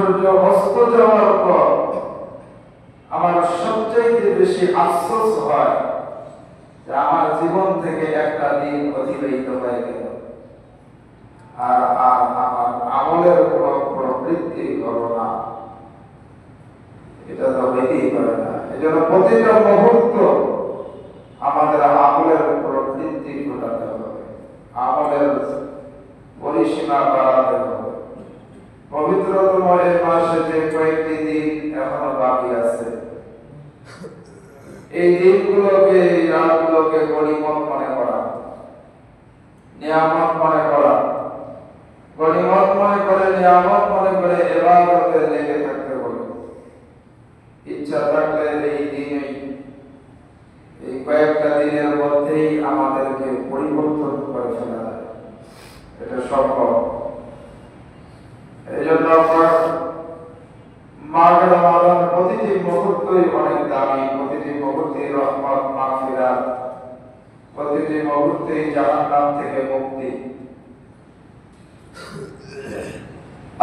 সূর্য অস্ত যাওয়ার পর আমার সবচেয়ে বেশি আফসোস হয় যে আমার জীবন থেকে একটা দিন অতিবাহিত হয়ে গেল, আর আমার আমলের কোনো প্রবৃত্তি হলো না। এটা তো হইতেই পারে না। এই জন্য প্রতিটা মুহূর্ত আমাদের আমলের প্রবৃত্তি ঘটাতে হবে, আমলের পরিসীমা বাড়াতে হবে। পবিত্রতম এই মাসে যে কয়েকটি দিন এখনো বাকি আছে, এই দিনগুলোকে, এই রাতগুলোকে গনিমত মনে করা, নিয়ামত মনে করা, গনিমত মনে করে, নিয়ামত মনে করে ইবাদতে লেগে থাকতে হবে। ইচ্ছা থাকলে এই দিনেই, এই কয়েকটা দিনের মধ্যেই আমাদেরকে পরিবর্তন করে ফেলা যায়, এটা সম্ভব। এই জন্য মাঘ রমাদান প্রতিটি মুহূর্তই অনেক দামি, প্রতিটি মুহূর্তে রহমত, মাগফিরাত, প্রতিটি মুহূর্তে জাহান্নাম থেকে মুক্তি।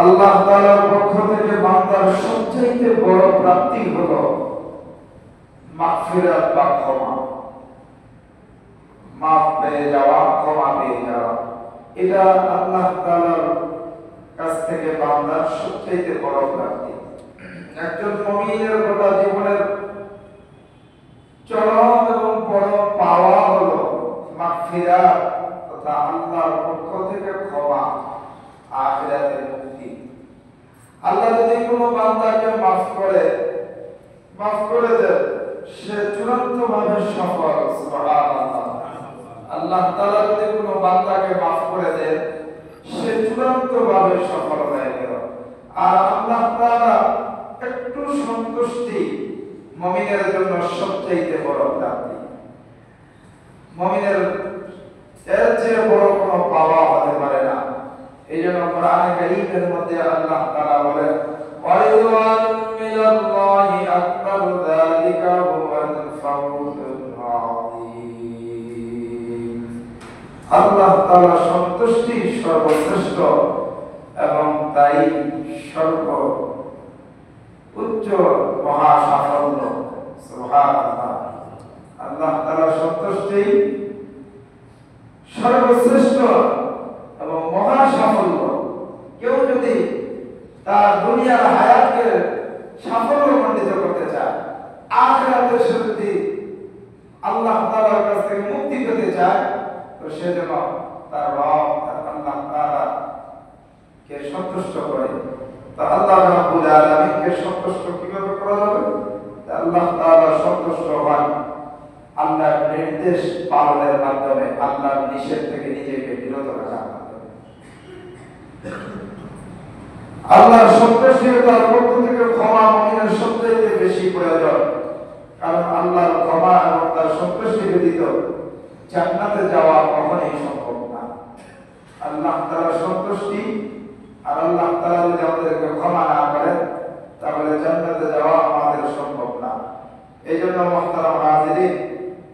আল্লাহ তাআলার পক্ষ থেকে বান্দার সবচেয়ে বড় প্রাপ্তি হলো মাগফিরাত বা ক্ষমা, মাফ পেয়ে যাওয়া, ক্ষমা পেয়ে যাওয়া। এটা আল্লাহ তাআলার কাছ থেকে বান্দার সবচেয়ে বড় প্রাপ্তি। একজন মুমিনের গোটা জীবনের চরম এবং বড় পাওয়া হলো মাগফিরাত তথা আল্লাহর পক্ষ থেকে ক্ষমা, আখিরাতের মুক্তি। আল্লাহ যদি কোনো বান্দাকে মাফ করে দেন, সে চূড়ান্তভাবে সফল। সুবহানাল্লাহ। আল্লাহ তাআলা যদি কোনো বান্দাকে মাফ করে দেন, সে চূড়ান্তভাবে সফল হয়ে গেল। আর আল্লাহ তাআলা একটু সন্তুষ্টি মুমিনের জন্য সবচেয়ে বড় প্রাপ্তি। মুমিনের এর চেয়ে বড় কোনো পাওয়া হতে পারে না। এই জন্য কোরআনে কারীমের মধ্যে আল্লাহ তাআলা বলেন, ওয়ারিদওয়ানুম মিনাল্লাহি আকবার যালিকা হুয়াল ফাওজুল আযীম। আল্লাহ তাআলা সন্তুষ্টি সর্বশ্রেষ্ঠ এবং তাই সর্ব উচ্চ মহা সাফল্য। সুবহানাল্লাহ। আল্লাহ তাআলা সন্তুষ্টি সর্বশ্রেষ্ঠ এবং মহা সাফল্য। কেউ যদি তার দুনিয়ার হায়াতকে সাফল্য মণ্ডিত করতে চায়, আখিরাতে সে যদি আল্লাহ তাআলার কাছ থেকে মুক্তি পেতে চায়, তো সে যেন তার রব আল্লাহ তাআলা কে সন্তুষ্ট করে। তা আল্লাহ রাব্বুল আলামিনকে সন্তুষ্ট কিভাবে করা যাবে? আল্লাহ তাআলা সন্তুষ্ট হন আল্লাহর নির্দেশ পালনের মাধ্যমে, আল্লাহর নিষেধ থেকে নিজেকে বিরত রাখার মাধ্যমে। আল্লাহর সন্তুষ্টিতার পক্ষ থেকে ক্ষমা মুমিনের সবচেয়ে বেশি প্রয়োজন, কারণ আল্লাহর ক্ষমা এবং তার সন্তুষ্টি ব্যতীত জান্নাতে যাওয়া কখনোই সম্ভব না। আল্লাহ তাআলার সন্তুষ্টি আর আল্লাহ তাআলা যদি আমাদেরকে ক্ষমা না করেন, তাহলে জান্নাতে যাওয়া আমাদের সম্ভব না। এই জন্য মুহতারাম হাজিরিন,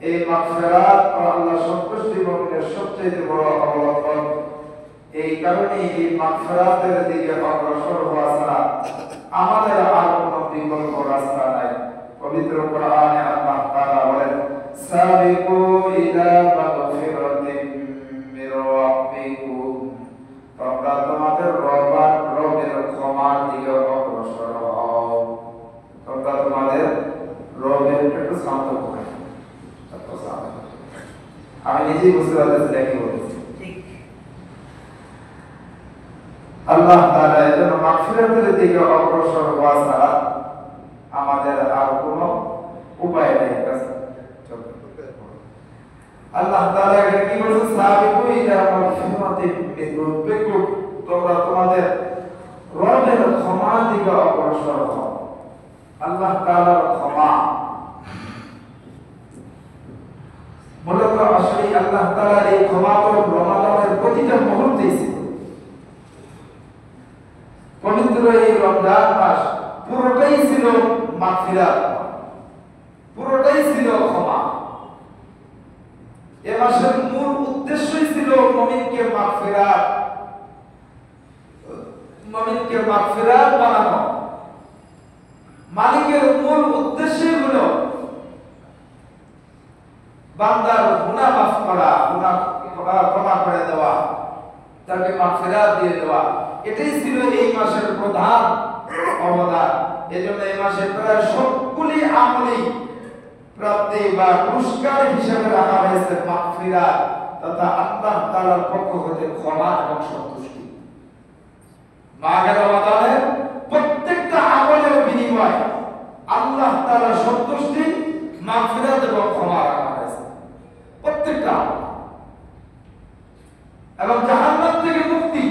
এই মাগফিরাত ও আল্লাহর সন্তুষ্টি মুমিনের সবচেয়ে বড় অবলম্বন। এই কারণে এই মাগফিরাতের দিকে অগ্রসর হওয়া ছাড়া আমাদের আর কোনো বিকল্প রাস্তা নাই। পবিত্র কোরআনে আল্লাহ তাআলা বলেন, সাবিকু ইলা মাগফিরাতিম মির রাব্বিকুম, তোমরা তোমাদের রবের ক্ষমার দিকে অগ্রসর হও। তোমরা তোমাদের রবের একটু শান্ত হবে। আমি নিজেই বুঝতে পারতেছি দেখি বলেছি আল্লাহ তাআলা এই জন্য মাগফিরাতের দিকে অগ্রসর হওয়া ছাড়া আমাদের আর কোনো উপায় নেই। আল্লাহ তাআলা এখানে কি বলেছেন? সাবিকু ইলা মাগফিরাতিম মির রাব্বিকুম, তোমরা তোমাদের রবের ক্ষমার দিকে অগ্রসর হও। আল্লাহ তাআলার ক্ষমা মূলত আসলে আল্লাহ তাআলা এই ক্ষমা তো রমাদানের প্রতিটা মুহূর্তেই ছিল। পবিত্র এই রমজান মাস পুরোটাই ছিল মাগফিরাত, পুরোটাই ছিল ক্ষমা। এ মাসের মূল উদ্দেশ্যই ছিল মুমিনকে মাগফিরাত, মুমিনকে মাগফিরাত বানানো। মালিকের মূল উদ্দেশ্য হলো বান্দার গুনাহ মাফ করা, গুনাহ ক্ষমা করে দেওয়া, তাকে মাগফিরাত দিয়ে দেওয়া। এটাই ছিল এই মাসের প্রধান অবদান। এজন্য এই মাসে প্রায় সবগুলি আমলি প্রাপ্তি বা পুরস্কার হিসেবে রাখা হয়েছে মাগফিরাত তথা আল্লাহ তাআলার পক্ষ হতে ক্ষমা এবং সন্তুষ্টি। মাঘের রমাদানের প্রত্যেকটা আমলের বিনিময় আল্লাহ তাআলার সন্তুষ্টি, মাগফিরাত এবং ক্ষমা রাখা হয়েছে প্রত্যেকটা আমল। এবং জাহান্নাম থেকে মুক্তি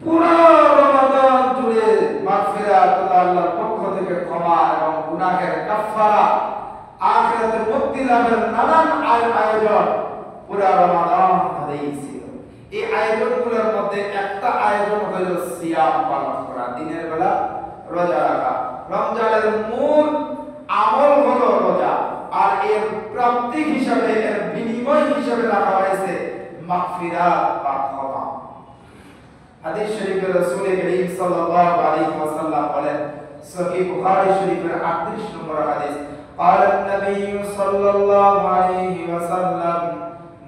পুরো রমাদান জুড়ে মাগফিরাত আল্লাহর পক্ষ থেকে ক্ষমা এবং গুনাহের কাফফারা, আখিরাতের মুক্তি লাভের নানান আয়োজন পুরো রমাদান ধরেই ছিল। এই আয়োজনগুলোর মধ্যে একটা আয়োজন হলো সিয়াম পালন করা, দিনের বেলা রোজা রাখা। রমজানের মূল আমল হলো রোজা, আর এর প্রাপ্তি হিসাবে, এর বিনিময় হিসাবে রাখা হয়েছে মাগফিরাত বা ক্ষমা। হাদিস শরীফে রাসূল করিম সাল্লাল্লাহু আলাইহি ওয়াসাল্লাম বলেন, সহিহ বুখারী শরীফের 38 নম্বর হাদিস, قال النبي صلى الله عليه وسلم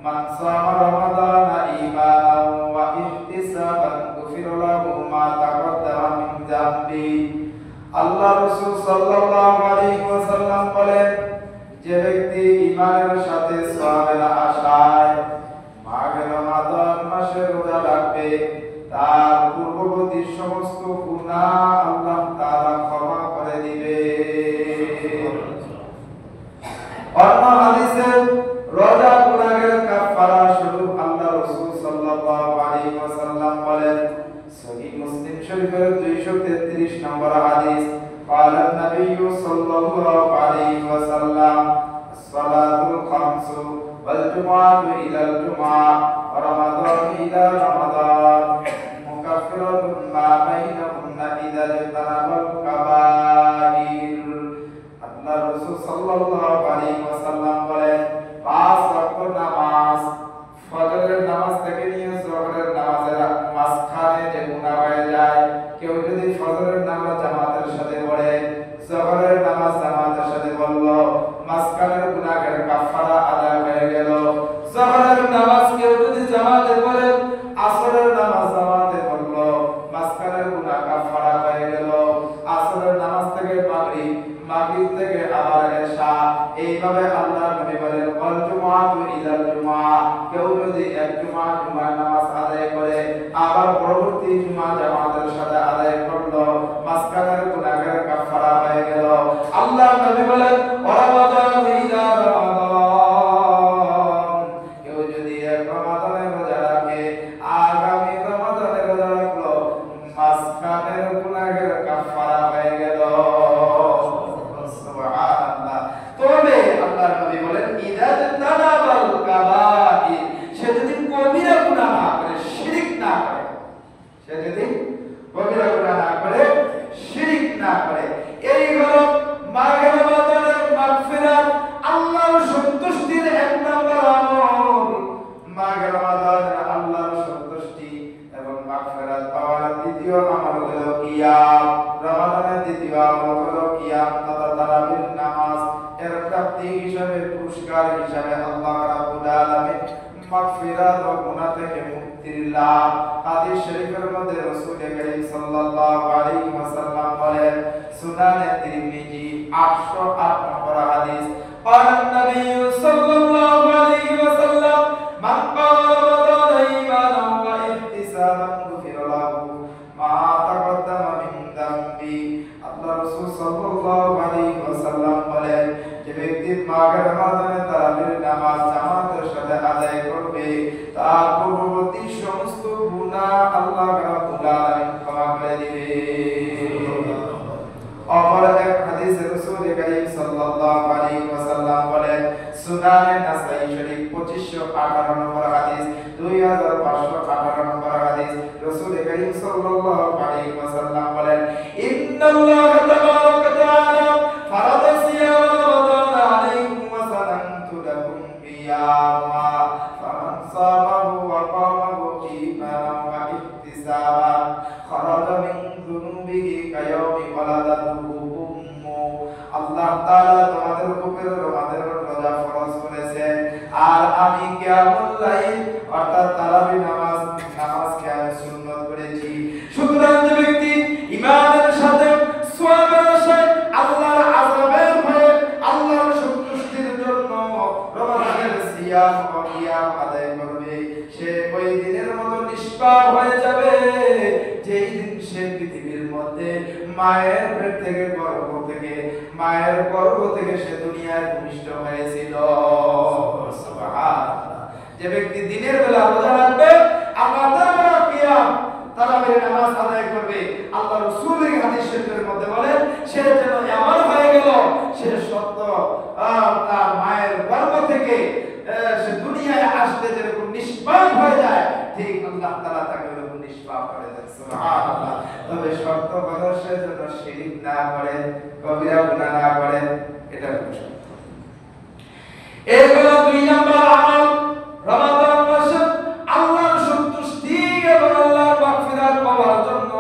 من صام رمضان إيمانا واحتسابا غفر له ما تقدم من ذنبه। আল্লাহ রাসূল সাল্লাল্লাহু আলাইহি ওয়াসাল্লাম বলেন, যে ব্যক্তি ঈমানের সাথে সওয়াবের আশায় মাঘে রমাদান মাসে রোজা রাখবে, তার পূর্ববর্তী সমস্ত গুনাহ আল্লাহ তাআলা ক্ষমা করে দিবে। অন্য হাদিসে রোজা গুনাহের কাফারা স্বরূপ আল্লাহ রাসূল সাল্লাল্লাহু আলাইহি ওয়াসাল্লাম বলেন, সহিহ মুসলিম শরীফের 233 নম্বর হাদিস, قال النبي صلى الله عليه وسلم الصلاة الخمس والجمعة إلى الجمعة ورمضان إلى رمضان مكفرة ما بينهن إذا اجتنبوا الكبائر। আল্লাহ রাসূল সাল্লাল্লাহু আলাইহি ওয়াসাল্লাম বলেন, পাঁচ ওয়াক্ত নামাজ, ফজরের নামাজ থেকে নিয়ে যোহরের নামাজের মাঝখানে যে গুনাহ হয়ে যায়, কেউ যদি ফজরের নামাজ জামাতের সাথে পড়ে, যোহরের নামাজ জামাতের সাথে পড়ল, মাঝখানের গুনাহের কাফারা আদায় হয়ে গেল। যোহরের নামাজ কেউ যদি জামাতে পড়ে, আসরের নামাজ জামাতে পড়ল, মাঝখানের গুনাহ কাফারা হয়ে গেল। আসরের নামাজ থেকে মাগরিব, মাগরিব থেকে আবার এশা, এইভাবে আল্লাহর নবী বলেন, ওয়াল জুমআতু ইলাল জুমআ, কেউ যদি এক জুমার নামাজ আদায় করে আবার পরবর্তী জুমা জামাতের সাথে আদায় করলো, মাঝখানের গুনাহের কাফারা হয়ে গেল। আল্লাহর নবী বলেন, রমাদান ইলা রমাদান, কেউ যদি এক রমাদানে রোজা রাখে, আগামী রমাদানে রোজা রাখলো, মাঝখানের গুনাহের কাফারা হয়ে গেল। সুবহানাল্লাহ। তবে আল্লাহর নবী বলেন, ইদা তানাবাল কাবাইর, সে যদি কবিরা গুনাহ না করে, শিরক না করে, সে যদি কবিরা গুনাহ না করে, শিরক না করে, এই হলো মাঘে রমাদানের মাগফিরাত, আল্লাহর সন্তুষ্টির এক নম্বর আমল। মাঘে রমাদানের আল্লাহর সন্তুষ্টি এবং মাগফিরাত পাওয়ার দ্বিতীয় আমল হলো কিয়াম। রমাদানের দ্বিতীয় আমল হলো কিয়াম তথা তারাবির নামাজ। এর প্রাপ্তি হিসাবে, পুরস্কার হিসাবে আল্লাহ রাব্বুল আলামিন মাগফিরাত ও গুনাহ থেকে মুক্তির লাভ। হাদিস শরীফের মধ্যে রাসূল করিম সাল্লাল্লাহু আলাইহি ওয়াসাল্লাম বলেন, সুনানে তিরমিজি 808 নম্বর হাদিস, قال النبي صلى الله عليه وسلم من قام رمضان إيمانا واحتسابا غفر له ما تقدم من ذنبه। আল্লাহ রাসূল সাল্লাল্লাহু আলাইহি ওয়াসাল্লাম বলেন, যে ব্যক্তি মাঘের রমাদানে তারাবির নামাজ জামাতের সাথে আদায় করবে, তার পূর্ববর্তী সমস্ত গুনাহ আল্লাহ রাব্বুল আলামিন ক্ষমা করে দিবে। অপর এক হাদিসে রাসূল করিম সাল্লাল্লাহু আলাইহি ওয়াসাল্লাম বলেন, সুনানে নাসাই শরীফ 2518 নম্বর হাদিস, 2518 নম্বর হাদিস, রাসূল করিম সাল্লাল্লাহু আলাইহি ওয়াসাল্লাম বলেন, ইন্নাল্লাহ তাবারাকা তাআলা ফারাদা সিয়াম রমাদান আলাইকুম ওয়া সানানতু লাকুম কিয়ামা ফামান সামাহু ওয়া কামাহু ঈমানান ওয়া ইহতিসাবান খারাজা মিন যুনুবিহি কায়াউমি ওয়ালাদাতুহু উম্মু। আল্লাহ তাআলা তোমাদের উপরে তোমাদের রোজা ফরজ করেছেন, আর আমি কিয়ামুল লাইল অর্থাৎ তারাবি নামাজকে আমি সুন্নাত করেছি। সুতরাং যে ব্যক্তি ঈমানের সাথে সওয়াবের আশায় আল্লাহর আযাবের ভয়ে আল্লাহর সন্তুষ্টির জন্য রমজানের সিয়াম ও কিয়াম আদায় করবে, সে ওই দিনের মতো নিষ্পাপ হয়ে যাবে যেই দিন সে পৃথিবীর মধ্যে মায়ের পেট থেকে মায়ের গর্ভ থেকে সে দুনিয়ায় ভূমিষ্ঠ হয়েছিল। সুবহানাল্লাহ। যে ব্যক্তি দিনের বেলা রোজা রাখবে, আমাদের কিয়াম তারাবির নামাজ আদায় করবে, আল্লাহ রাসূলের হাদিস শরীফের মধ্যে বলেন সে যেন এমন হয়ে গেল সে সত্য তার মায়ের গর্ভ থেকে সে দুনিয়ায় আসতে যেরকম নিষ্পাপ হয়ে যায়, ঠিক আল্লাহ তাআলা তাকে এরকম নিষ্পাপ করে দেন। সুবহানাল্লাহ। তবে শর্ত হলো সে যেন শিরক না করে, কবিরা গুনাহ না করে, এটা হলো শর্ত। এগুলো 2 নম্বর আমল। রমাদান মাসে আল্লাহর সন্তুষ্টি এবং আল্লাহর মাগফিরাত পাওয়ার জন্য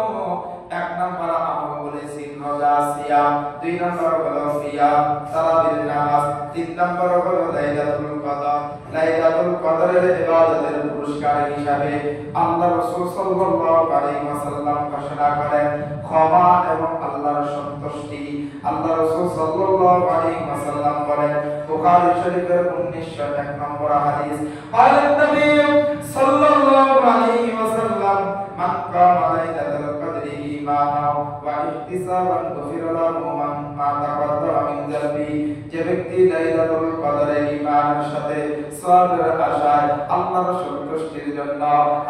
1 নম্বর আমল বলেছি রোজা সিয়াম, 2 নম্বর হলো সিয়াম তারাবির নামাজ, 3 নম্বর হলো লাইলাতুল কদর। লাইলাতুল কদরের ইবাদতের পুরস্কার হিসাবে আল্লাহ রাসূল সাল্লাল্লাহু আলাইহি ওয়াসাল্লাম ঘোষণা করেন ক্ষমা এবং আল্লাহর সন্তুষ্টি। আল্লাহ রাসূল সাল্লাল্লাহু আলাইহি ওয়াসাল্লাম বলেন বুখারী শরীফের 1901 নম্বর হাদিস, قال النبي صلى الله عليه وسلم من قام ليلة القدر إيمانا واحتسابا غفر له ما تقدم من ذنبه। যে ব্যক্তি লাইলাতুল কদরে ঈমানের সাথে সওয়াবের আশায় আল্লাহর সন্তুষ্টির জন্য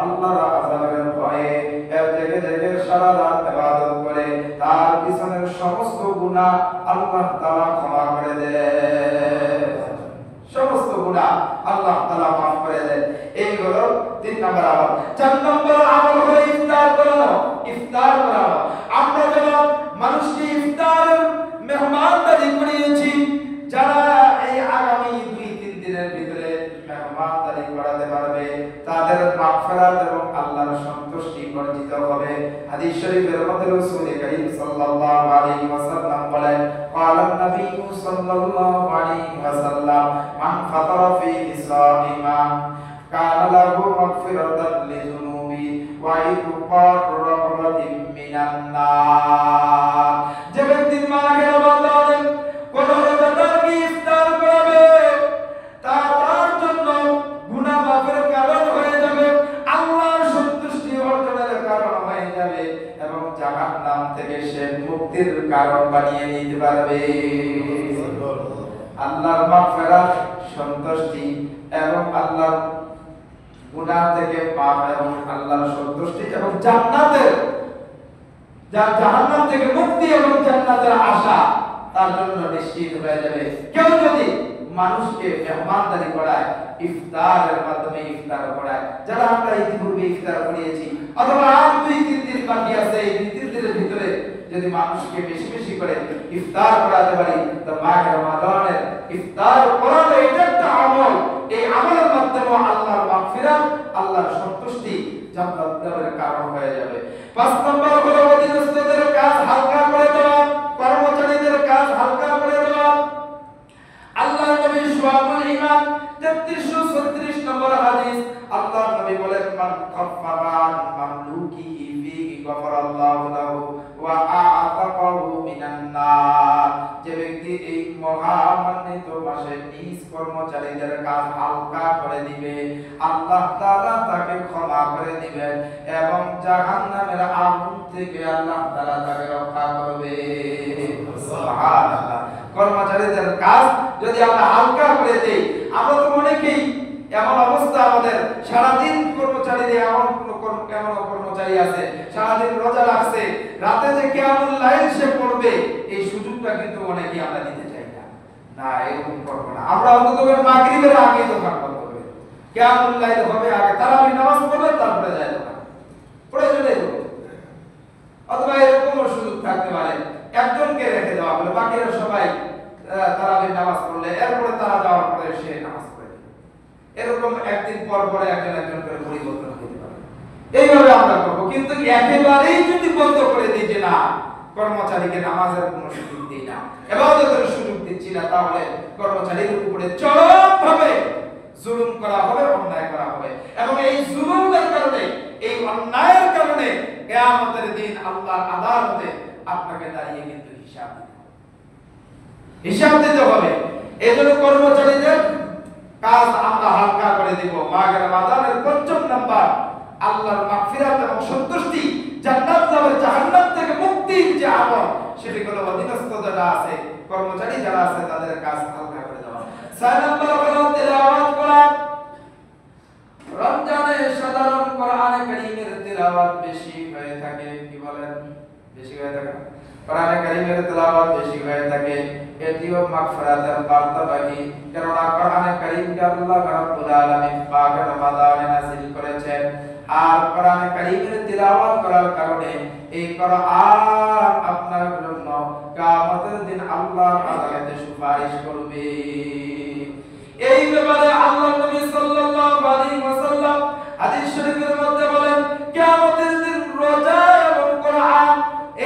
আল্লাহর আযাবের ভয়ে এক জায়গায় সারা রাত ইবাদত করে, তার পিছনের সমস্ত গুনাহ আল্লাহ তাআলা ক্ষমা করে দেন, সমস্ত গুনাহ আল্লাহ তাআলা মাফ করে দেন। এই হলো 3 নম্বর আমল। 4 নম্বর আমল হলো ইফতার করানো। ইফতার করানো, আমরা যখন মানুষকে ইফতারের মেহমানদারি করিয়েছি, যারা এই আগামী 2-3 দিনের ভিতরে মেহমানদারি করাতে পারবে তাদের মাগফিরাত এবং আল্লাহর সন্তুষ্টি অর্জিত হবে। হাদিস শরীফের মধ্যে রাসূল করিম সাল্লাল্লাহু আলাইহি ওয়াসাল্লাম বলেন ক্বালা নবী সাল্লাল্লাহু আলাইহি ওয়াসাল্লাম মান ফাতারা ফি সাইমান কানা লাহু মাগফিরাতান লিযুনুবি ওয়া ইতকাতু রাহমাতিন মিনান নার। যে ব্যক্তি মাহে রমাদানে কোন রোজাদারকে ইফতার করাবে তার জন্য গুনাহ মাফের কারণ হয়ে যাবে, আল্লাহর সন্তুষ্টি অর্জনের কারণ হয়ে যাবে এবং জাহান্নাম থেকে সে মুক্তির কারণ বানিয়ে নিতে পারবে। আল্লাহর মাগফিরাত, সন্তুষ্টি এবং আল্লাহর গুনাহ থেকে মাফ এবং আল্লাহর সন্তুষ্টি এবং জান্নাতের জাহান্নাম থেকে মুক্তি এবং জান্নাতের আশা তার জন্য নিশ্চিত হয়ে যাবে। কেউ যদি মানুষকে মেহমানদারি করায়, ইফতারের মাধ্যমে ইফতার করায়, যারা আমরা ইতিপূর্বে ইফতার করিয়েছি অথবা আর 2-3 দিন বাকি আছে, এই 2-3 দিনের ভিতরে যদি মানুষকে বেশি বেশি করে ইফতার করাতে পারি তো মাহে রমাদানের ইফতার করানো এটা একটা আমল। এই আমলের মাধ্যমে আল্লাহর মাগফিরাত, আল্লাহর সন্তুষ্টি জান্নাত লাভের কারণ হয়ে যাবে। 5 নম্বর হলো অধীনস্থদের কাজ হালকা করে দেওয়া, কর্মচারীদের কাজ হালকা করে দেওয়া। আল্লাহর নবী শুআবুল ঈমান 3336 নম্বর হাদিস, আল্লাহর নবী বলেন মান খাফফান মামলুকিহি ফিহি গফারাল্লাহু লাহু ওয়া আ'তাকাহু মিনান নার। যে ব্যক্তি এই মহামান্বিত মাসে নিজ কর্মচারীদের কাজ হালকা করে দিবে, আল্লাহ তাআলা তাকে ক্ষমা করে দিবেন এবং জাহান্নামের আগুন থেকে আল্লাহ তাআলা তাকে রক্ষা করবে। সুবহানাল্লাহ। কর্মচারীদের কাজ যদি আমরা হালকা করে দেই, আমরা তো অনেকেই এমন অবস্থা আমাদের সারাদিন কর্মচারীদের এমন কর্মচারী আছে সারাদিন রোজা রাখছে, রাতে যে কিয়ামুল লাইল সে পড়বে এই সুযোগটা কিন্তু অনেকেই আমরা দিতে চাই না। না, এরকম করব না। আমরা অন্তত মাগরিবের আগে দোকান বন্ধ করব, কিয়ামুল লাইল হবে আগে, তারাবি নামাজ পড়বে তারপরে যায় দোকান, প্রয়োজনে অথবা এরকম সুযোগ থাকতে পারে একজনকে রেখে দেওয়া হলো, বাকিরা সবাই তারাবি নামাজ পড়লে এরপরে তারা যাওয়ার পরে সে নামাজ পড়ে। এরকম একদিন পর পরে একজন করে পরিবর্তন হতে পারে। এইভাবে এইভাবে আমরা করবো। কিন্তু একেবারেই যদি বন্ধ করে দিই যে না, কর্মচারীকে নামাজের কোনো সুযোগ দিই না, ইবাদতের সুযোগ দিচ্ছি না, তাহলে কর্মচারীর উপরে চরমভাবে জুলুম করা হবে, অন্যায় করা হবে। এবং এই জুলুমের কারণে, এই অন্যায়ের কারণে কিয়ামতের দিন আল্লাহর আদালতে আপনাকে দাঁড়িয়ে কিন্তু হিসাব দিতে হবে। এজন্য কর্মচারীদের কাজ আমরা হালকা করে দিব। মাঘ রমাদানের ৫ম নাম্বার আল্লাহর মাগফিরাত এবং সন্তুষ্টি, জান্নাত লাভের, জাহান্নাম থেকে মুক্তির যে আমল, সেটি হলো অধীনস্থ যারা আছে, কর্মচারী যারা আছে, তাদের কাজ হালকা করে দেওয়া। ৬ নাম্বার হলো তিলাওয়াত করা। রমজানে সাধারণ কোরআনে কারীমের তিলাওয়াত বেশি হয়ে থাকে। কি বলেন? বেশি হয়ে থাকে। কোরআনে কারীমের তিলাওয়াত বেশি হয়ে থাকে। এটিও মাগফিরাতের বার্তাবাহী। কেননা কোরআনে কারীমকে আল্লাহ রাব্বুল আলামিন পাক রমাদানে নাযিল করেছেন। আর কোরআনে কারীমের তিলাওয়াত করার কারণে এই কোরআন আপনার জন্য কিয়ামতের দিন আল্লাহর আদালতে সুপারিশ করবে। এই ব্যাপারে আল্লাহর নবী সাল্লাল্লাহু আলাইহি ওয়াসাল্লাম হাদিস শরীফের মধ্যে বলেন, কিয়ামতের দিন রোজা এবং কোরআন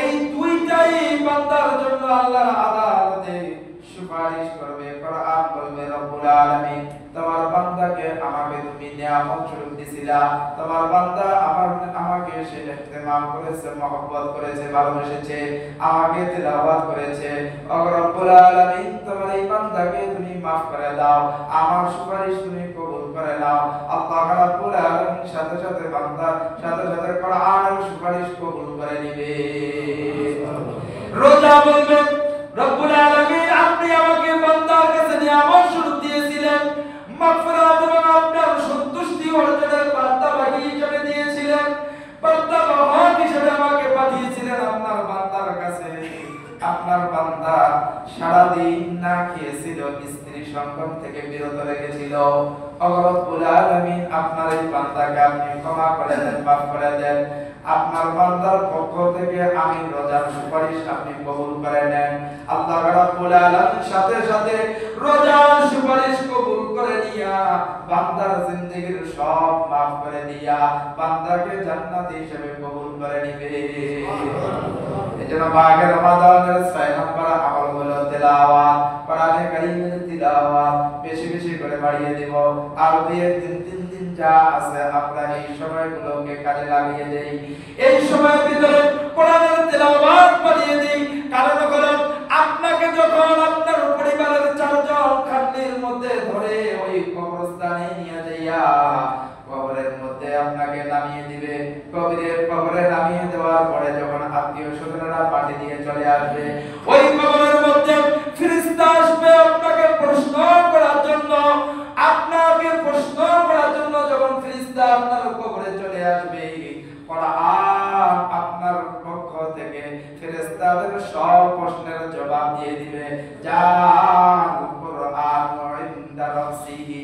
এই দুইটাই বান্দার জন্য আল্লাহর আদালতে সুপারিশ করবে। কোরআন বলবে, রব্বুল আলামিন তোমার বান্দাকে আমাকে তুমি নিয়ামত স্বরূপ দিছিলা, তোমার বান্দা আমাকে সে ইহতিমাম করেছে, মহব্বত করেছে, ভালোবেসেছে, আমাকে তিলাওয়াত করেছে। ও রব্বুল আলামিন তোমার এই বান্দাকে তুমি maaf করে দাও, আমার সুপারিশ তুমি কবুল করে নাও। আল্লাহ রাব্বুল আলামিন সাথে সাথে বান্দার সাথে সাথে কোরআনের সুপারিশ কবুল করে নেবে। রোজা বলবে, রব্বুল আলামিন আপনি আমাকে বান্দার কাছে নিয়ামত স্বরূপ দিয়েছিলেন, মাগফিরাত এবং আপনার সন্তুষ্টি অর্জনের বার্তাবাহী হিসেবে দিয়েছিলেন, বার্তাবাহক হিসেবে আমাকে পাঠিয়েছিলেন আপনার বান্দার কাছে। আপনার বান্দা সারাদিন না খেয়েছিল, স্ত্রী সঙ্গম থেকে বিরত রেখেছিল। রব্বুল আলামিন আপনার এই বান্দাকে আপনি ক্ষমা করে দেন, মাফ করে দেন। আপনার বান্দার পক্ষ থেকে আমি রোজার সুপারিশ আপনি কবুল করে নেন। আল্লাহ রাব্বুল আলামিন সাথে সাথে রোজার সুপারিশ কবুল করে নিয়া বান্দার জিন্দেগীর সব maaf করে দিয়া বান্দাকে জান্নাতি হিসেবে কবুল করে নিবে। এজন্য মাঘ রমাদানের ৬ নম্বর আমল হলো তিলাওয়াত। কোরআনে কারীমের তিলাওয়াত বেশি বেশি করে বাড়িয়ে দেব। আর ২-৩ দিন যা আছে আমরা এই সময়গুলোকে কাজে লাগিয়ে দেই। এই সময়ের ভিতরে কোরআনের তিলাওয়াত বাড়িয়ে দেই। কারণ হলো আপনাকে যখন আপনার পরিবারের ৪ জন খাটনির মধ্যে ধরে ওই কবরস্থানে নিয়ে যাইয়া কবরের মধ্যে আপনাকে নামিয়ে দিবে, কবরে নামিয়ে দেওয়ার পরে যখন আত্মীয় স্বজনরা পানি দিয়ে চলে আসবে, ওই কবরের মধ্যে ফেরেশতা আসবে আপনাকে প্রশ্ন করার জন্য। আপনাকে প্রশ্ন করার জন্য যখন ফেরেশতা আপনার কবরে চলে আসবে, কোরআন আপনার পক্ষ থেকে ফেরেশতাদের সব প্রশ্নের জবাব দিয়ে দিবে। জাল কোরআন ইনদা রাসিহি,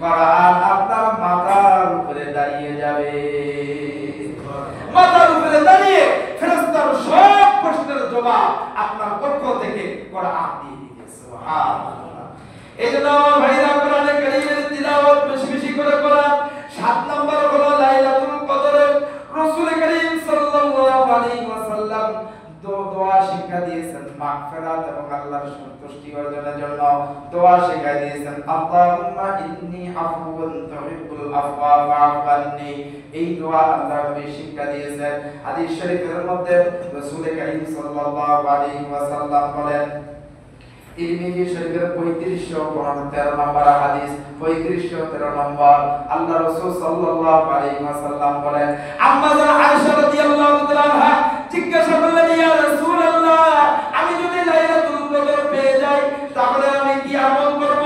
কোরআন আপনার মাথার উপরে দাঁড়িয়ে যাবে। মাথার উপরে দাঁড়িয়ে ফেরেশতার সব প্রশ্নের জবাব আপনার পক্ষ থেকে কোরআন দিয়ে দিবে। সুবহানাল্লাহ। এজন্য ভাইরা কোরআনে কারীমের তিলাওয়াত বেশি বেশি করে করা। ৭ নম্বর হলো লাইলাতুল কদর। রাসূল কারীম সাল্লাল্লাহু আলাইহি ওয়াসাল্লাম দোয়া শিক্ষা দিয়েছেন মাগফিরাত এবং আল্লাহর সন্তুষ্টি অর্জনের জন্য। দোয়া শিক্ষা দিয়েছেন, আল্লাহুম্মা ইন্নী আফুউন তুহিব্বুল আফওয়া ফা'ফু আন্নী। এই দোয়া আল্লাহ নবী শিক্ষা দিয়েছেন। হাদিস শরীফের মধ্যে রাসূল কারীম সাল্লাল্লাহু আলাইহি ওয়াসাল্লাম বলেন, তিরমিজি শরীফের ৩৫১৫ নম্বর হাদিস, ৩৫১৩ নম্বর, আল্লাহ রাসূল সাল্লাল্লাহু আলাইহি ওয়াসাল্লাম বলেন, আম্মা জান আয়েশা রাদিয়াল্লাহু তাআলা আনহা জিজ্ঞাসা করলেন, ইয়া রাসূলুল্লাহ, আমি যদি লাইলাতুল কদর পেয়ে যাই তাহলে আমি কি আমল করব?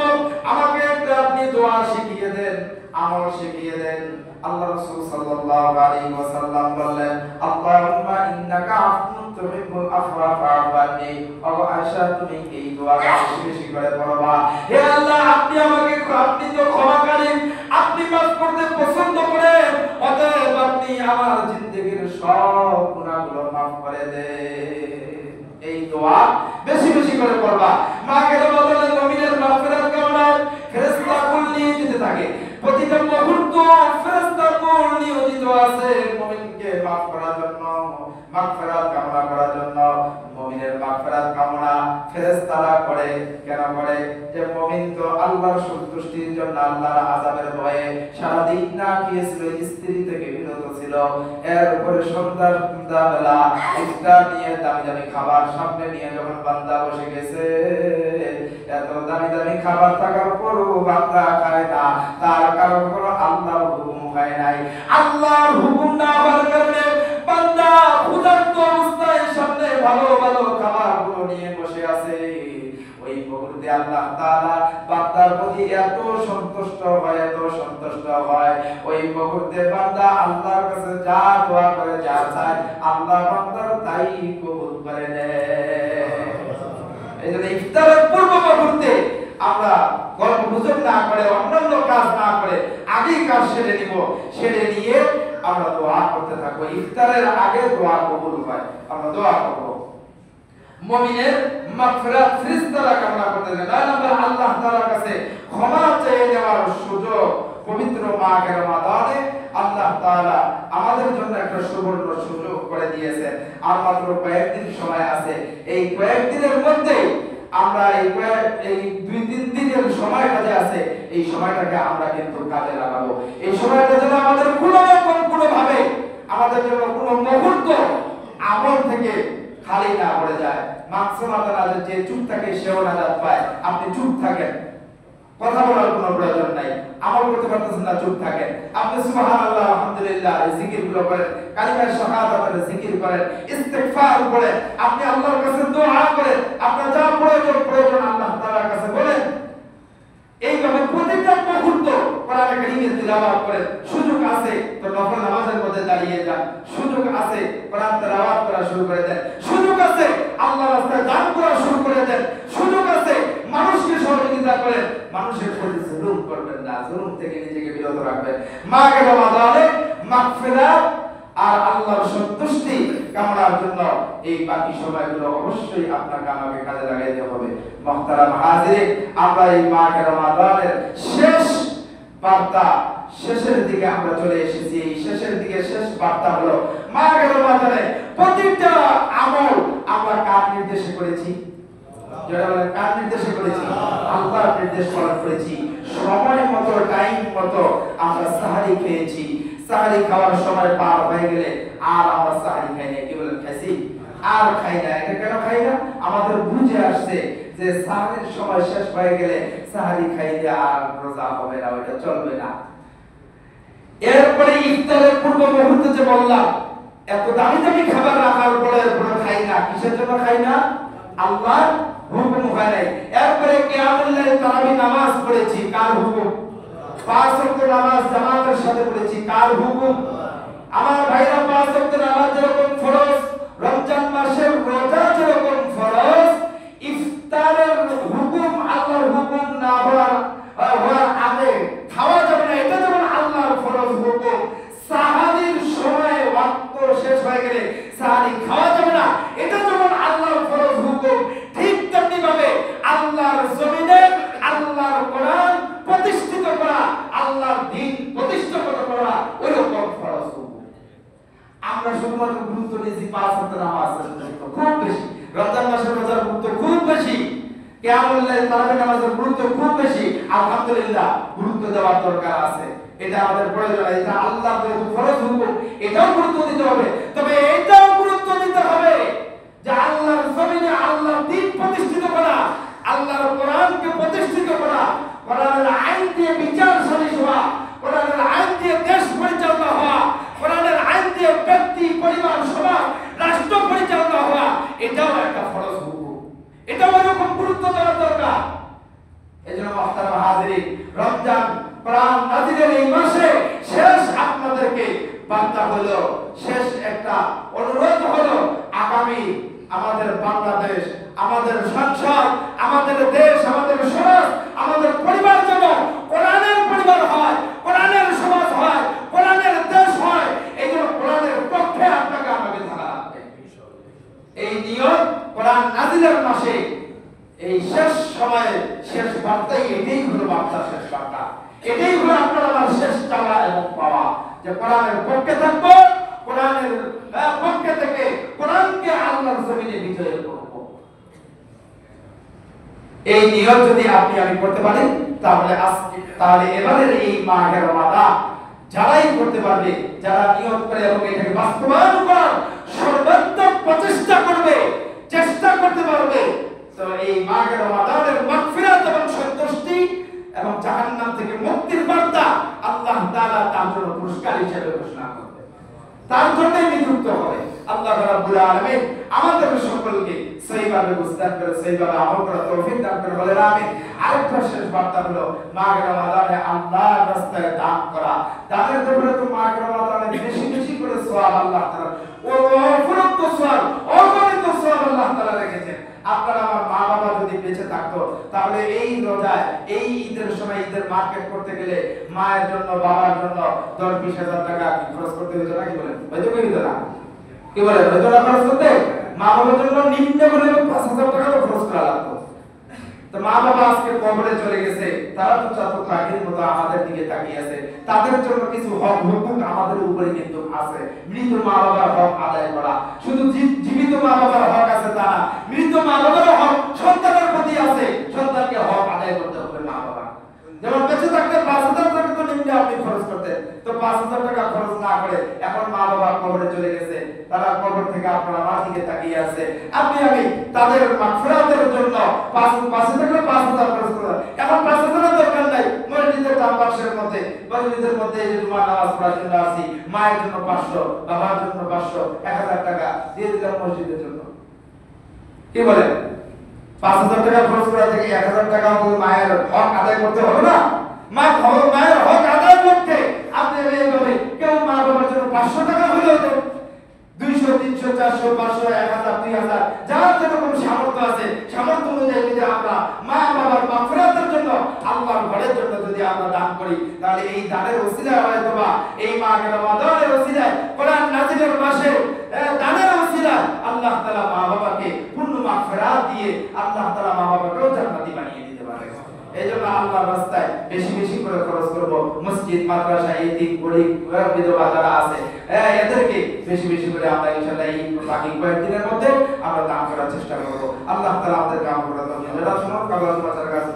আমাকে একটা আপনি দোয়া শিখিয়ে দেন, আমল শিখিয়ে দেন। আল্লাহ রাসূল সাল্লাল্লাহু আলাইহি ওয়াসাল্লাম বললেন, আল্লাহুম্মা ইন্নাকা আফুউন তুহিব্বুল আফওয়া ফা'ফু আন্নী। ও আয়েশা, তুমি এই দোয়াটা বেশি বেশি করে পড়বা। হে আল্লাহ, আপনি তো ক্ষমাকারী, আপনি মাফ করতে পছন্দ করেন, অতএব আপনি আমার জিন্দেগীর সব গুনাহগুলো মাফ করে দেন। এই দোয়া বেশি বেশি করে পড়বা। মাকে বলেন, মুমিনের মাগফিরাত কামনা ফেরেশতা কুল নিয়ে যেতে থাকে। প্রতিটা মুহূর্ত ফেরেশতাগণ নিয়োজিত আছে মুমিনকে মাফ করার জন্য, মাগফিরাত কামনা করার জন্য। মুমিনের মাগফিরাত কামনা ফেরেশতারা করে। কেন করে? যে মুমিন তো আল্লাহর সন্তুষ্টির জন্য, আল্লাহর আযাবের ভয়ে সারা দিন না খেয়েছিল, স্ত্রী থেকে বিরত ছিল। এর উপরে সন্ধ্যাবেলা ইফতার নিয়ে দামি দামি খাবার সামনে নিয়ে যখন বান্দা বসে গেছে, এত দামি দামি খাবার থাকার পরও বান্দা খায় না। তার কারণ হলো আল্লাহর হুকুম হয় নাই। আল্লাহর হুকুম না হওয়ার কারণে বান্দা ক্ষুধার্ত অবস্থায় সামনে ভালো ভালো খাবারগুলো নিয়ে বসে আছে। ওই মুহূর্তে আল্লাহ তাআলা বান্দার প্রতি এত সন্তুষ্ট হয়, এত সন্তুষ্ট হয়, ওই মুহূর্তে বান্দা আল্লাহর কাছে যা দোয়া করে, যা চায়, আল্লাহ বান্দার তাই কবুল করে নেয়। এইজন্য ইফতারের পূর্ব মুহূর্তে আমরা গল্প গুজব না করে, অন্যান্য কাজ না করে আগেই কাজ সেরে নিব। সেরে নিয়ে আমরা দোয়া করতে থাকবো। ইফতারের আগে দোয়া কবুল হয়, আমরা দোয়া করব। মুমিনের মাগফিরাত ফেরেশতারা কামনা করতে দেন। 9 নম্বর, আল্লাহ তাআলার কাছে ক্ষমা চেয়ে নেওয়ার সুযোগ। পবিত্র মাহে রমাদানে আল্লাহ তাআলা আমাদের জন্য একটা সুবর্ণ সুযোগ করে দিয়েছেন। আর মাত্র কয়েকদিন সময় আছে। এই কয়েকদিনের মধ্যে আমরা এই 2-3 দিনের সময়টা যে আছে, এই সময়টাকে আমরা কিন্তু কাজে লাগাবো। এই সময়টা যেন আমাদের কোনোভাবে আমাদের জন্য কোনো মুহূর্ত আমল থেকে খালি না পড়ে যায়। মাকসুমাতানা যে চুপ থাকে সেও নাজাত পায়। আপনি চুপ থাকেন, কথা বলার কোনো প্রয়োজন নাই। আমল করতে পারতেছেন না, চুপ থাকেন। আপনি সুবহানাল্লাহ, আলহামদুলিল্লাহ এই জিকিরগুলো করেন, কালিমা শাহাদাতের জিকির করেন, ইস্তিগফার করেন, আপনি আল্লাহর কাছে দোয়া করেন, আপনার যা প্রয়োজন আল্লাহ তাআলার কাছে বলেন। এইভাবে প্রতিটা মুহূর্ত কোরআন কারীমের তিলাওয়াত করেন। সুযোগ আছে তো নফল নামাজের মধ্যে দাঁড়িয়ে যান। সুযোগ আছে কোরআন তেলাওয়াত করা শুরু করে দেন। সুযোগ আছে আল্লাহর রাস্তায় দান করা শুরু করে দেন। সুযোগ আছে মানুষকে সহযোগিতা করেন। মানুষের প্রতি জুলুম করবেন না, জুলুম থেকে নিজেকে বিরত রাখবেন। মাহে রমাদানে মাগফিরাত আর আল্লাহর সন্তুষ্টি কামনার জন্য এই বাকি সময়গুলো অবশ্যই আপনাকে আমাকে কাজে লাগাইতে হবে। মুহতারাম হাজিরিন, আমরা এই মাহে রমাদানের শেষ বার্তা, শেষের দিকে আমরা চলে এসেছি। এই শেষের দিকে শেষ বার্তা হলো মাহে রমাদানে প্রতিটা আমল আমরা কার নির্দেশে করেছি? যারা বলেন কার নির্দেশে করেছি? আল্লাহর নির্দেশ পালন করেছি। সময় মতো, টাইম মতো আমরা সাহারি খেয়েছি। সাহারি খাওয়ার সময় পার হয়ে গেলে আর আমরা সাহারি খাই না। কি বলেন? খাইছি? আর খাই না। এটা কেন খাই না? আমাদের বুঝে আসছে যে সাহারির সময় শেষ হয়ে গেলে সাহারি খাইলে আর রোজা হবে না, ওটা চলবে না। এরপরে ইফতারের পূর্ব মুহূর্তে যে বললাম, এত দামি দামি খাবার রাখার পরে খাই না। কিসের জন্য খাই না? আল্লাহর হুকুম হয় নাই। এরপরে কিয়ামুল লাইল তারাবি নামাজ পড়েছি। কার হুকুম? 5 ওয়াক্ত নামাজ জামাতের সাথে পড়েছি। কার হুকুম? আমার ভাইরা 5 ওয়াক্ত নামাজ যেরকম ফরজ, রমজান মাসের রোজা যেরকম ফরজ, ইফতারের হুকুম আল্লাহর হুকুম না হওয়ার আগে খাওয়া যাবে না, এটা যেমন আল্লাহর ফরজ হুকুম। সাহারির সময় ওয়াক্ত শেষ হয়ে গেলে সাহারি খাওয়া যাবে না, এটা যেমন আল্লাহর ফরজ হুকুম। ঠিক তেমনি ভাবে আল্লাহর জমিনে আল্লাহর কোরআন প্রতিষ্ঠিত করা, আল্লাহর দ্বীন প্রতিষ্ঠিত করা ওইরকম ফরজ হুকুম। আমরা শুধুমাত্র গুরুত্ব দিয়েছি 5 ওয়াক্ত নামাজের গুরুত্ব খুব বেশি, রমজান মাসের রোজার গুরুত্ব খুব বেশি, কিয়ামুল লাইল তারাবি নামাজের গুরুত্ব খুব বেশি। আলহামদুলিল্লাহ, গুরুত্ব দেওয়ার দরকার আছে। এটা আমাদের প্রয়োজন। এটা আল্লাহর যে ফরজ হুকুম, এটাও গুরুত্ব দিতে হবে। তবে এটাও গুরুত্ব দিতে হবে যে আল্লাহর জমিনে আল্লাহর দ্বীন প্রতিষ্ঠিত করা, আল্লাহর কোরআনকে প্রতিষ্ঠিত করা, কোরআনের আইন দিয়ে বিচার সালিশ হওয়া, কোরআনের আইন দিয়ে দেশ পরিচালনা হওয়া, কোরআনের আইন দিয়ে ব্যক্তি, পরিবার, সমাজ, রাষ্ট্র পরিচালনা হওয়া, এটাও একটা ফরজ হুকুম। এটাও এরকম গুরুত্ব দেওয়া দরকার। এজন্য মুহতারাম হাজিরিন, রমজান কোরআন নাযিলের এই মাসে শেষ আপনাদেরকে বার্তা হলো, শেষ একটা অনুরোধ হলো, আগামী আমাদের বাংলাদেশ, আমাদের সংসদ, আমাদের দেশ, আমাদের সমাজ, আমাদের পরিবার যেন কোরআনের পরিবার হয়, কোরআনের সমাজ হয়, কোরআনের দেশ হয়। এই জন্য কোরআনের পক্ষে আপনাকে আমাকে থাকা লাগবে। এই নিয়ম কোরআন নাযিলের মাসে এই শেষ সময়ে শেষ বার্তাই এটাই হলো বার্তা, শেষ বার্তা। এটাই হলো আপনার আমার শেষ চাওয়া এবং পাওয়া, যে কোরআনের পক্ষে থাকবো, কোরআনের পক্ষে থেকে কোরআনকে আল্লাহর জমিনে বিজয় করব। এই নিয়ত যদি আপনি আমি করতে পারি, তাহলে এবারের এই মাহে রমাদান যারাই করতে পারবে, যারা নিয়ত করে এবং এটাকে বাস্তবায়ন করার সর্বাত্মক প্রচেষ্টা করবে, চেষ্টা করতে পারবে, তো এই মাহে রমাদানের মাগফিরাত এবং সন্তুষ্টি এবং জাহান্নাম থেকে মুক্তির বার্তা আল্লাহ তাআলা তার জন্য পুরস্কার হিসেবে ঘোষণা করবে, তার জন্যই নিযুক্ত হবে। আল্লাহ রাব্বুল আলামিন আমাদের সকলকে সহিভাবে বুঝতে করে সহিভাবে আমল করার তৌফিক দান করে, বলেন আমিন। আরেকটা শেষ বার্তা হলো মাহে রমাদানে আল্লাহর রাস্তায় দান করা। দানের ব্যাপারে তো মাহে রমাদানে বেশি বেশি করে সওয়াব আল্লাহ তাআলা অফুরন্ত সওয়াব, অগণিত সওয়াব আল্লাহ তাআলা রেখেছেন। আপনার আমার মা বাবা যদি বেঁচে থাকতো, তাহলে এই রোজায়, এই ঈদের সময় ঈদের মার্কেট করতে গেলে মায়ের জন্য বাবার জন্য 10-20 হাজার টাকা খরচ করতে হতো না, কি বলেন? হয়তো কি হতো না, কি বলেন? হয়তো না খরচ করতে? মা বাবার জন্য নিম্ন হলে 5,000 টাকা তো খরচ করা লাগতো। তো মা বাবা আজকে কবরে চলে গেছে, তারা তো চাতক পাখির মতো আমাদের দিকে তাকিয়ে আছে। তাদের জন্য কিছু হক হুকুক আমাদের উপরে কিন্তু আছে। মৃত মা বাবার হক আদায় করা, শুধু জীবিত মা বাবার হক আছে তা না, মৃত মা বাবার হক সন্তানের প্রতি আছে। সন্তানকে হক আদায় করতে হবে মা বাবা। যেমন বেঁচে থাকতে 5,000 টাকা তো নিম্নে আপনি খরচ করতেন, তো 5,000 টাকা খরচ না করে এখন মা বাবা কবরে চলে গেছে, তারা কবর থেকে আপনার আমার দিকে তাকিয়ে আছে। আপনি আমি তাদের মাগফিরাতের জন্য 5,000 খরচ করব। এখন 5,000 দরকার নাই, মসজিদের দামবাক্সের মধ্যে, মসজিদের মধ্যে এই যে জুমার নামাজ পড়ার জন্য আসি, মায়ের জন্য 500, বাবার জন্য 500, 1,000 টাকা দিয়ে দিলাম মসজিদের জন্য। কি বলেন? 5,000 টাকা খরচ করা থেকে 1,000 টাকা মায়ের হক আদায় করতে হবে না? মায়ের হক আদায় করতে আপনি এইভাবে কেউ মা বাবার জন্য 500 টাকা হলেও দেন, 200, 300, 400, 500, 1,000, 2,000, যার যেরকম সামর্থ্য আছে সামর্থ্য অনুযায়ী যদি আমরা মা বাবার মাগফিরাতের জন্য, আল্লাহর ঘরের জন্য যদি আমরা দান করি, তাহলে এই দানের ওসিলায় হয়তো বা এই মাহে রমাদানের ওসিলায়, কোরআন নাযিলের মাসে দানের ওসিলায় আল্লাহ তাআলা মা বাবাকে পূর্ণ মাগফিরাত দিয়ে আল্লাহ তাআলা মা বাবাকেও জান্নাতি বানিয়ে দিতে পারে। এইজন্য আল্লাহর রাস্তায় বেশি বেশি করে খরচ করব। মসজিদ, মাদ্রাসা, এতিম, গরীব, বিধবা যারা আছে এদেরকে বেশি বেশি করে আমরা ইনশাআল্লাহ এই বাকি কয়েকদিনের মধ্যে আমরা দান করার চেষ্টা করব। আল্লাহ তাআলা আমাদেরকে আমল করার তৌফিক দান করুন। আল্লাহ তাআলার কাছে